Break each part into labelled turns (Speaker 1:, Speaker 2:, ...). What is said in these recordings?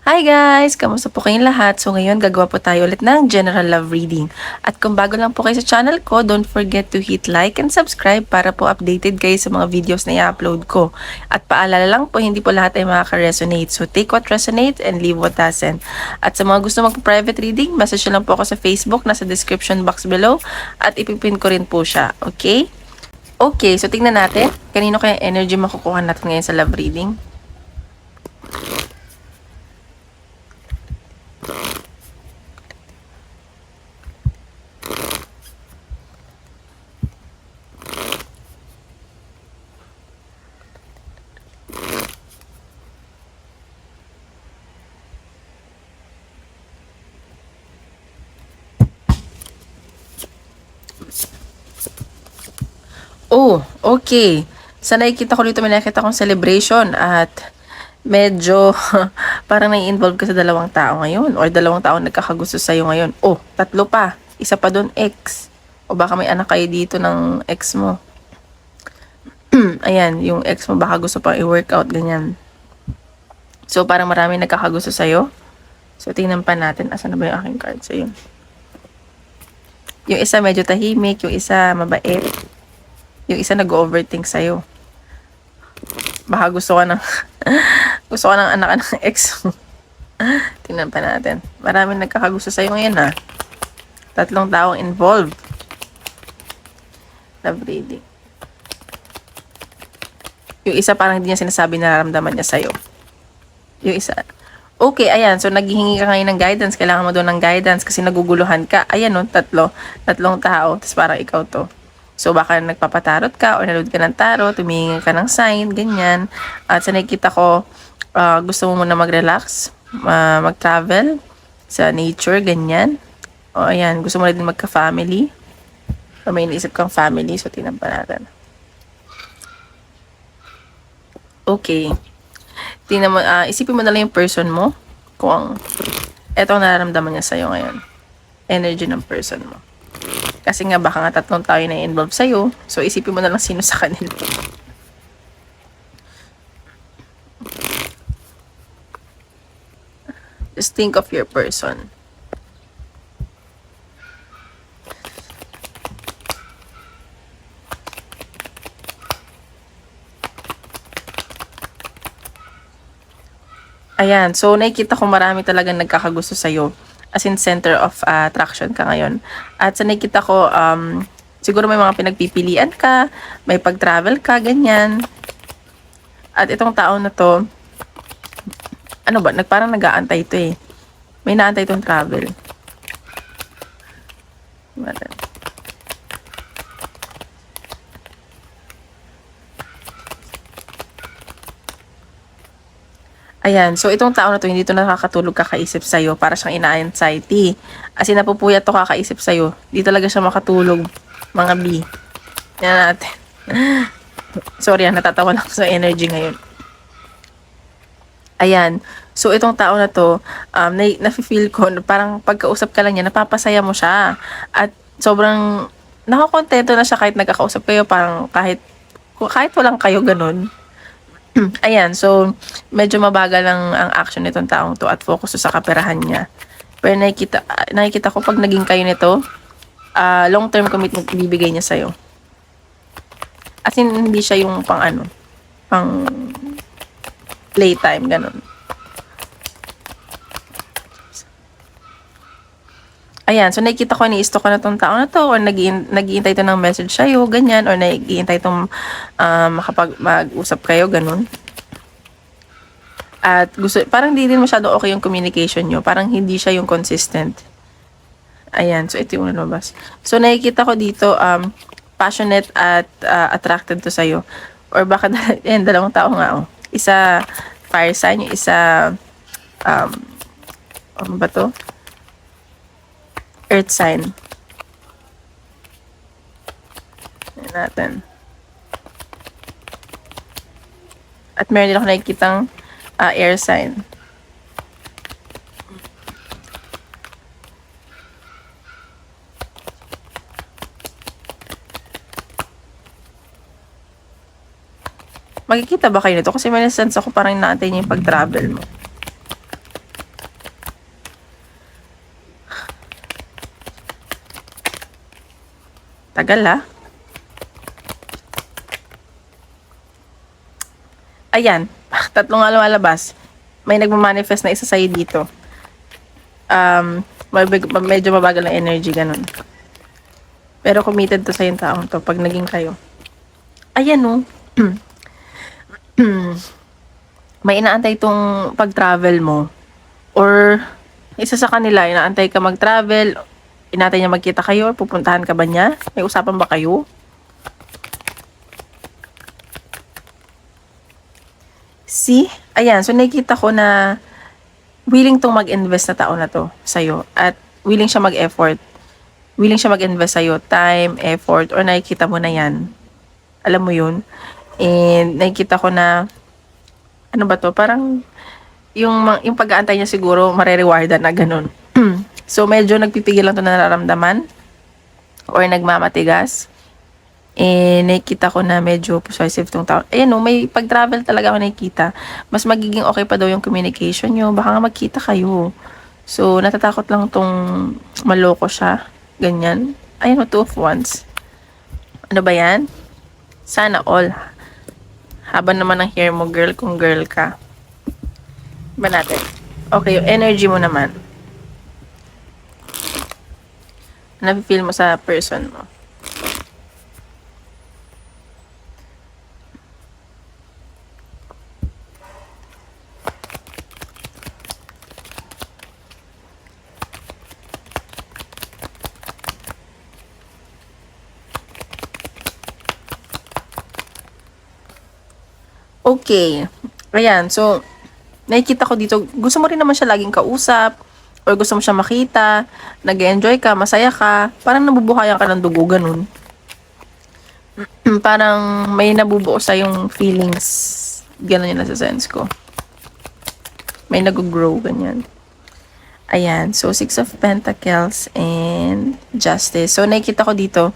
Speaker 1: Hi guys! Kamusta po kayong lahat? So ngayon gagawa po tayo ulit ng general love reading. At kung bago lang po kayo sa channel ko, don't forget to hit like and subscribe para po updated kayo sa mga videos na i-upload ko. At paalala lang po, hindi po lahat ay makaka-resonate. So take what resonates and leave what doesn't. At sa mga gusto mag-private reading, message nyo lang po ako sa Facebook, nasa description box below. At ipipin ko rin po siya. Okay? Okay, so tingnan natin. Kanino kaya energy makukuha natin ngayon sa love reading? Oh, okay. Sa nakikita ko dito, may nakikita kong celebration at medyo parang nai-involve ka sa dalawang tao ngayon or dalawang tao nagkakagusto sa'yo ngayon. Oh, tatlo pa. Isa pa doon, ex. O baka may anak kayo dito ng ex mo. Ayan, yung ex mo baka gusto pang i-workout, ganyan. So, parang marami nagkakagusto sa'yo. So, tingnan pa natin. Asan na ba yung aking card sa'yo? Yung isa medyo tahimik, yung isa mabait. Yung isa nag-overthink sa'yo. Baka gusto ka ng gusto ka ng anak ng ex mo. Tingnan pa natin. Maraming nagkakagusto sa'yo ngayon ha. Tatlong taong involved. Love reading. Yung isa parang hindi niya sinasabi na nararamdaman niya sa'yo. Yung isa. Okay, ayan. So, naghihingi ka ngayon ng guidance. Kailangan mo doon ng guidance kasi naguguluhan ka. Ayan no, tatlong tao. Tapos parang ikaw to. So, baka nagpapatarot ka or nanood ka ng tarot, tumingi ka ng sign, ganyan. At sa nakikita ko, gusto mo muna mag-relax, mag-travel sa nature, ganyan. O, ayan, gusto mo na din magka-family. O, may iniisip kang family, so tingnan pa natin. Okay. Tingnan mo, isipin mo na lang yung person mo kung etong nararamdaman niya sa'yo ngayon. Energy ng person mo. Kasi nga baka nga tatlong tao na involved sa'yo. So, isipin mo na lang sino sa kanila. Just think of your person. Ayan. So, nakikita ko marami talagang nagkakagusto sa'yo. As in, center of attraction ka ngayon. At sa nakikita ko, siguro may mga pinagpipilian ka, may pag-travel ka, ganyan. At itong tao na to, ano ba, parang nag-aantay ito eh. May naantay itong travel. Ayan, so itong tao na to, hindi to nakakatulog kakaisip sa'yo, para siyang ina-anxiety. As in, napupuyat to kakaisip sa'yo. Di talaga siya makatulog, mga B. Yan natin. Sorry, natatawa lang sa energy ngayon. Ayan, so itong tao na to, nafe-feel ko, parang pagkausap ka lang niya, napapasaya mo siya. At sobrang nakakontento na siya kahit nagkakausap kayo, parang kahit walang kayo ganun. Ayan, so medyo mabagal lang ang action nitong taong to at focus sa kaperahan niya. Pero nakikita ko pag naging kayo nito, long-term commitment ibibigay niya sa'yo. As in, hindi siya yung pang playtime, ganun. Ayan, so nakikita ko, ni-stalk ko na tong tao na to, or nag-iintay to ng message sa'yo, ganyan, or nag-iintay tong mag-usap kayo, ganun. At parang hindi din masyado okay yung communication nyo, parang hindi siya yung consistent. Ayan, so ito yung lumabas. So nakikita ko dito, passionate at attracted to sa'yo. Or baka, dalawang tao nga, oh. Isa, fire sign, yung isa, ano ba to? Earth sign. Ayan natin. At meron din ako nakikitang air sign. Makikita ba kayo nito? Kasi may sense ako parang naantay niya yung pag-travel mo. Tagal ah. Ayan, tatlong nga lumalabas. May nagmamanifest na isa sa'yo dito. Medyo mabagal ang energy, ganun. Pero committed to sa yung taong to pag naging kayo. Ayan no. May inaantay tong pag-travel mo. Or isa sa kanila, inaantay ka mag-travel, inaantay niya magkita kayo, pupuntahan ka ba niya? May usapan ba kayo? See? Ayan, so nakikita ko na willing tong mag-invest na tao na to sa'yo. At willing siya mag-effort. Willing siya mag-invest sa'yo. Time, effort, or nakikita mo na yan. Alam mo yun? And nakikita ko na, ano ba to? Parang, yung pag-aantay niya siguro, marerewardan na ganun. So, medyo nagpipigil lang to na nararamdaman. Or nagmamatigas. Nakikita ko na medyo possessive tong tao. Ayan no, may pag-travel talaga ako nakikita. Mas magiging okay pa daw yung communication nyo. Baka nga magkita kayo. So, natatakot lang tong maloko siya. Ganyan. Ayan no, 2 of Wands. Ano ba yan? Sana all. Haba naman ang hair mo, girl, kung girl ka. Ba natin? Okay, yung energy mo naman. Nafe-feel mo sa person mo. Okay. Ayan. So, nakikita ko dito, gusto mo rin naman siya laging kausap, or gusto mo siya makita, nag-enjoy ka, masaya ka, parang nabubuhayan ka ng dugo, ganun. Parang may nabubuo sa yung feelings. Ganun yung nasa sense ko. May nag-grow, ganyan. Ayan. So, 6 of Pentacles and Justice. So, nakikita ko dito,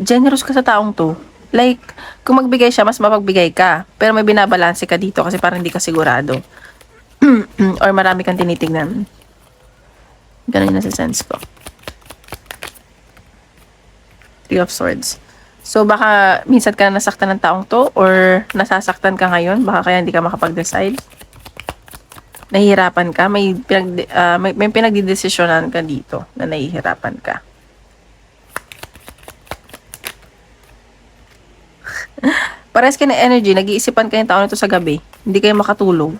Speaker 1: generous ka sa taong to. Like, kung magbigay siya, mas mapagbigay ka. Pero may binabalanse ka dito kasi parang hindi ka sigurado. Or marami kang tinitignan. Ganun yung nasa sense ko. 3 of Swords. So, baka minsan ka na nasaktan ng taong to or nasasaktan ka ngayon. Baka kaya hindi ka makapag-decide. Nahihirapan ka. May pinagdidesisyonan ka dito na nahihirapan ka. Parehas kayo ng energy, nag-iisipan kayo ng tao nito sa gabi. Hindi kayo makatulog.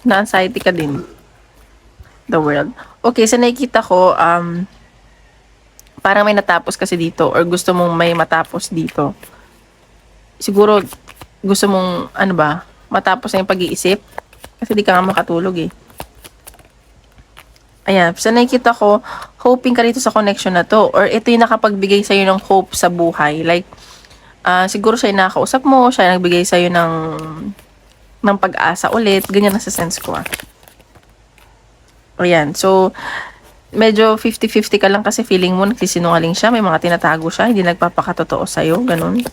Speaker 1: Na-anxiety ka din. The world. Okay, so nakikita ko, parang may natapos kasi dito or gusto mong may matapos dito. Siguro, gusto mong, matapos na yung pag-iisip. Kasi di ka nga makatulog eh. Ayan, so nakikita ko, hoping ka rito sa connection na to. Or ito yung nakapagbigay sa'yo ng hope sa buhay. Like, siguro siya yung nakakausap mo, siya yung nagbigay sa'yo ng pag-asa ulit. Ganyan na sa sense ko Ayan, so, medyo 50-50 ka lang kasi feeling mo nagsisinungaling siya, may mga tinatago siya, hindi nagpapakatotoo sa'yo, ganun.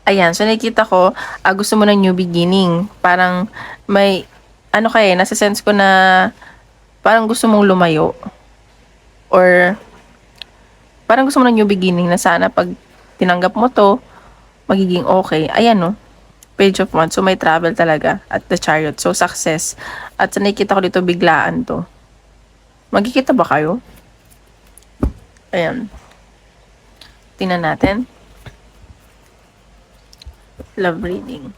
Speaker 1: Ayan, so nakikita ko, gusto mo ng new beginning. Parang may, nasa sense ko na parang gusto mong lumayo. Or, parang gusto mo ng new beginning na sana pag tinanggap mo to, magiging okay. Ayan no, Page of Wands. So may travel talaga at the Chariot. So success. At sa nakikita ko dito, biglaan to. Magkikita ba kayo? Ayan. Tingnan natin. Love reading.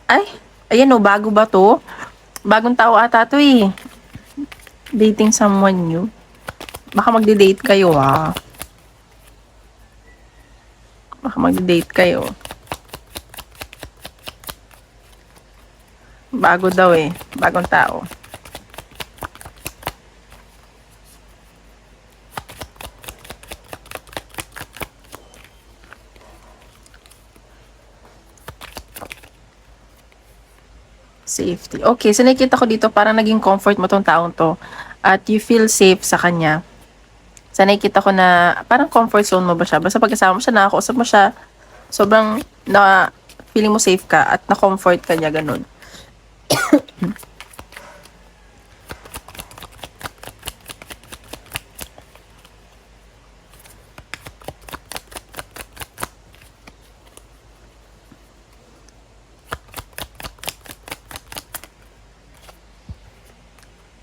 Speaker 1: Ay, ayan o, bago ba to? Bagong tao ata to eh. Dating someone new. Baka magde-date kayo Baka magde-date kayo. Bago daw eh. Bagong tao. Safety. Okay, so nakikita ko dito parang naging comfort mo tong taong to at you feel safe sa kanya. Sa nakikita ko na parang comfort zone mo ba siya? Basta pagkasama mo siya, nakakausap mo siya, sobrang na feeling mo safe ka at na-comfort ka niya, ganun.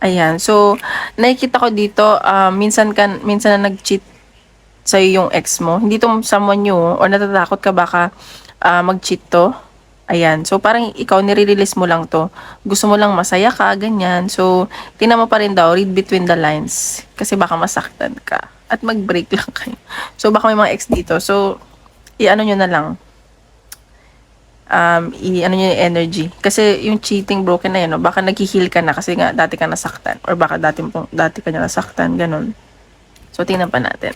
Speaker 1: Ayan. So, nakikita ko dito, minsan na nag-cheat sa'yo yung ex mo. Hindi to someone new, or natatakot ka baka mag-cheat to. Ayan. So, parang ikaw, nire-release mo lang to. Gusto mo lang masaya ka, ganyan. So, tingnan mo pa rin daw, read between the lines. Kasi baka masaktan ka. At mag-break lang kayo. So, baka may mga ex dito. So, i-ano nyo na lang, i-ano nyo yung energy. Kasi yung cheating, broken na yun, no? Baka nag-heal ka na kasi nga dati ka nasaktan. Or baka dati ka na nasaktan, ganun. So, tingnan pa natin.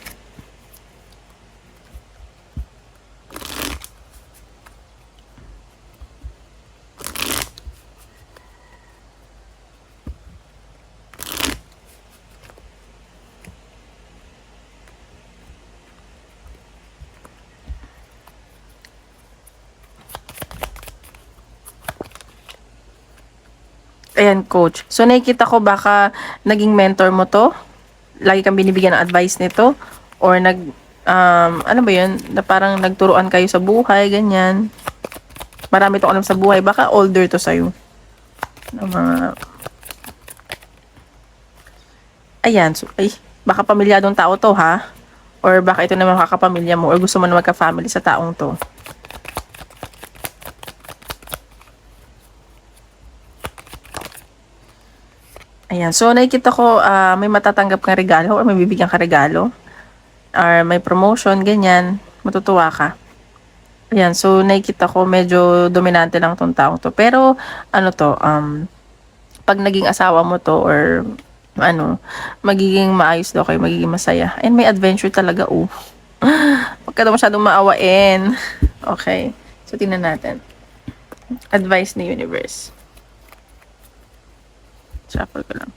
Speaker 1: Ayan, coach. So, nakikita ko baka naging mentor mo to. Lagi kang binibigyan ng advice nito. Or ano ba yun? Na parang nagturuan kayo sa buhay, ganyan. Marami tong alam sa buhay. Baka older to sa'yo. Ng mga... Ayan. So, baka pamilyadong tao to, ha? Or baka ito naman kakapamilya mo. Or gusto mo na magka-family sa taong to. Ayan. So, nakikita ko may matatanggap kang regalo or may bibigyan ka regalo. Or may promotion, ganyan. Matutuwa ka. Ayan. So, nakikita ko medyo dominante lang tong taong to. Pero, ano to, pag naging asawa mo to or magiging maayos daw kayo, magiging masaya. And may adventure talaga, oh. Huwag ka daw masyadong maawain. Okay. So, tingnan natin. Advice ni universe. Shuffle ko lang.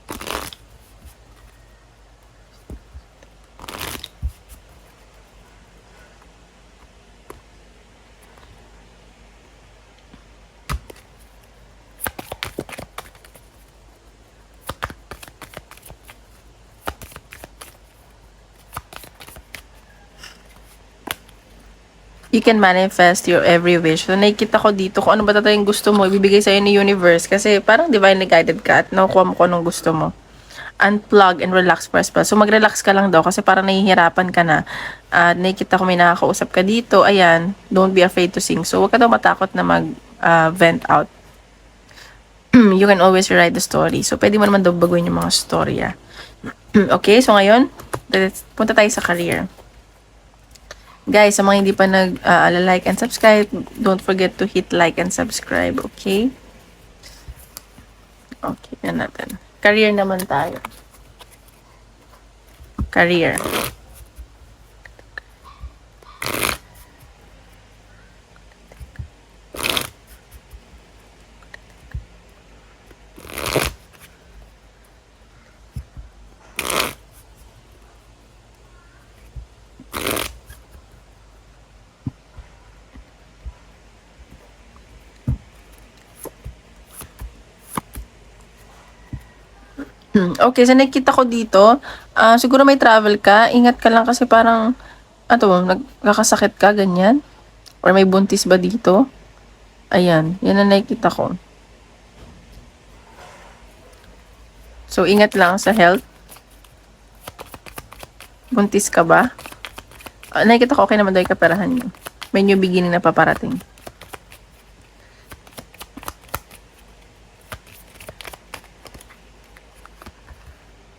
Speaker 1: You can manifest your every wish. So, nakikita ko dito kung ano ba talaga yung gusto mo, ibibigay sa'yo ni universe. Kasi parang divinely guided ka at nakukuha mo kung anong gusto mo. Unplug and relax first pa. So, mag-relax ka lang daw kasi parang nahihirapan ka na. Nakikita ko may nakakausap ka dito. Ayan, don't be afraid to sing. So, huwag ka daw matakot na mag-vent out. You can always rewrite the story. So, pwede mo naman daw baguhin yung mga storya. Okay, so ngayon, punta tayo sa career. Guys, sa mga hindi pa nag-like and subscribe, don't forget to hit like and subscribe, okay? Okay, na natin. Career naman tayo. Career. Okay, so nakikita ko dito, siguro may travel ka, ingat ka lang kasi parang, nagkakasakit ka, ganyan. Or may buntis ba dito? Ayan, yan ang nakikita ko. So, ingat lang sa health. Buntis ka ba? Nakikita ko okay naman daw yung kaperahan niyo. May new beginning na paparating.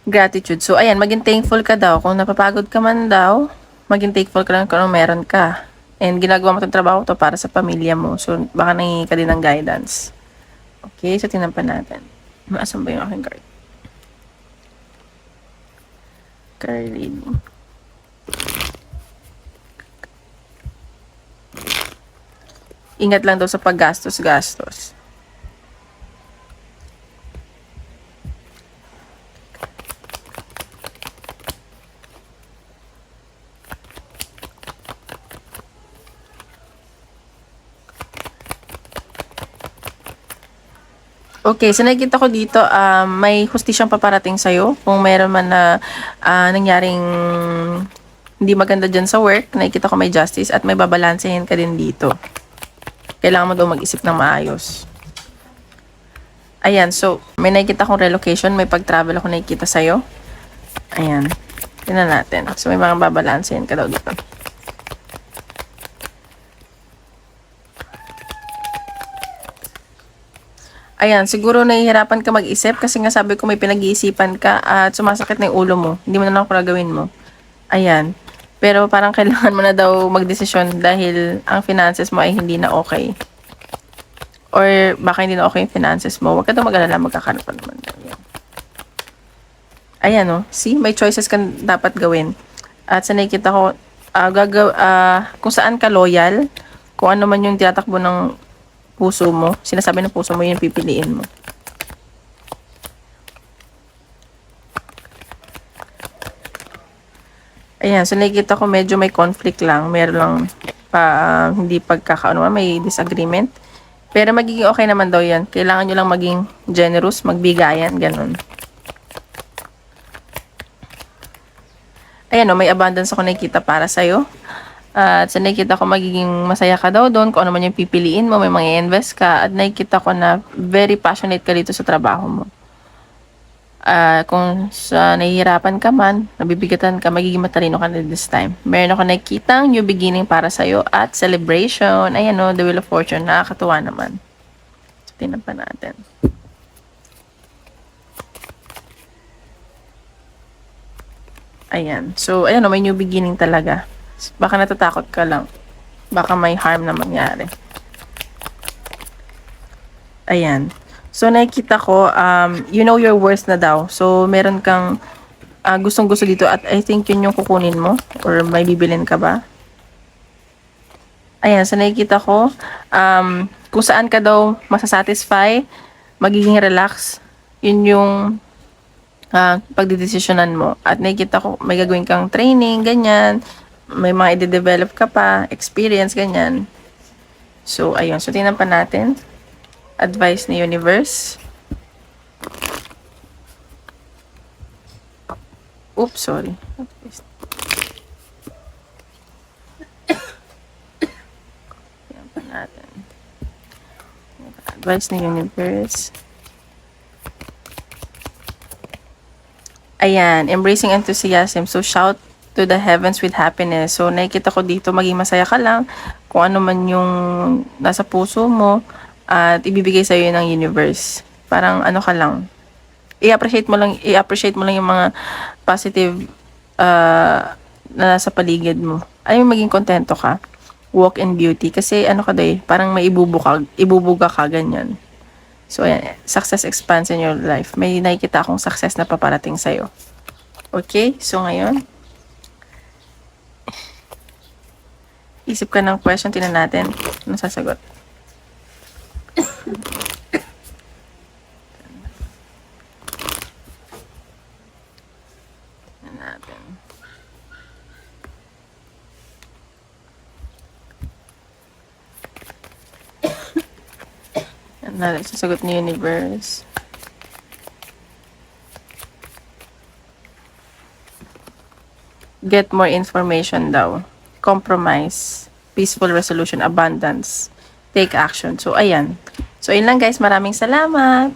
Speaker 1: Gratitude. So, ayan, maging thankful ka daw. Kung napapagod ka man daw, maging thankful ka lang kung meron ka. And ginagawa mo itong trabaho to para sa pamilya mo. So, baka nangingi ka din ng guidance. Okay, so tingnan pa natin. Maasan ba yung aking card? Card reading. Ingat lang daw sa paggastos-gastos. Okay, so nakikita ko dito, may hustisyang paparating sa'yo. Kung meron man na nangyaring hindi maganda dyan sa work, nakikita ko may justice at may babalansehin ka din dito. Kailangan mo daw mag-isip ng maayos. Ayan, so may nakikita kong relocation, may pag-travel ako nakikita sa'yo. Ayan, tingnan natin. So may mga babalansehin ka daw dito. Ayan, siguro nahihirapan ka mag-isip kasi nga sabi ko may pinag-iisipan ka at sumasakit na yung ulo mo. Hindi mo na lang kung gagawin mo. Ayan. Pero parang kailangan mo na daw magdesisyon dahil ang finances mo ay hindi na okay. Or baka hindi na okay yung finances mo. Huwag ka daw mag-alala, magkakaroon pa naman. Ayan. Ayan, oh. See, may choices ka dapat gawin. At sa nakikita ko, kung saan ka loyal, kung ano man yung tinatakbo ng puso mo, sinasabi ng puso mo, yun pipiliin mo. Ayan, so nakikita ko medyo may conflict lang. Meron lang hindi pagkakaano, may disagreement. Pero magiging okay naman daw yan. Kailangan nyo lang maging generous, magbigayan, ganun. Ayan, may abundance ako nakikita para sa'yo. At sa nakikita ko magiging masaya ka daw doon, kung ano man yung pipiliin mo, may mga invest ka. At nakikita ko na very passionate ka dito sa trabaho mo. Kung sa nahihirapan ka man, nabibigatan ka, magiging matalino ka na this time. Meron ako nakikitang new beginning para sa'yo at celebration. Ayan o, the Wheel of Fortune. Nakakatuwa naman. So, tingnan pa natin. Ayan. So, ayan o, may new beginning talaga. Baka natatakot ka lang. Baka may harm na mangyari. Ayan. So, nakikita ko, you know your worth na daw. So, meron kang gustong-gusto dito at I think yun yung kukunin mo or may bibilin ka ba? Ayan. So, nakikita ko, kung saan ka daw masasatisfy, magiging relax, yun yung pagdidesisyonan mo. At nakikita ko, may gagawin kang training, ganyan. May mga i-develop ka pa, experience, ganyan. So, ayun. So, tingnan pa natin. Advice ni Universe. Oops, sorry. Tingnan pa natin. Advice ni Universe. Ayan. Embracing enthusiasm. So, shout to the heavens with happiness. So, nakikita ko dito, maging masaya ka lang kung ano man yung nasa puso mo at ibibigay sa'yo ng universe. Parang ano ka lang, i-appreciate mo lang yung mga positive na nasa paligid mo. Ay, maging kontento ka. Walk in beauty. Kasi ano ka daw parang may ibubuga ka, ganyan. So, ayan, success expands in your life. May nakikita akong success na paparating sa'yo. Okay? So, ngayon, isip ka ng question, tingnan natin. Ano sasagot? Tingnan natin. Tingnan natin, sasagot ni Universe. Get more information daw. Compromise. Peaceful resolution. Abundance. Take action. So, ayan. So, ayun lang guys. Maraming salamat.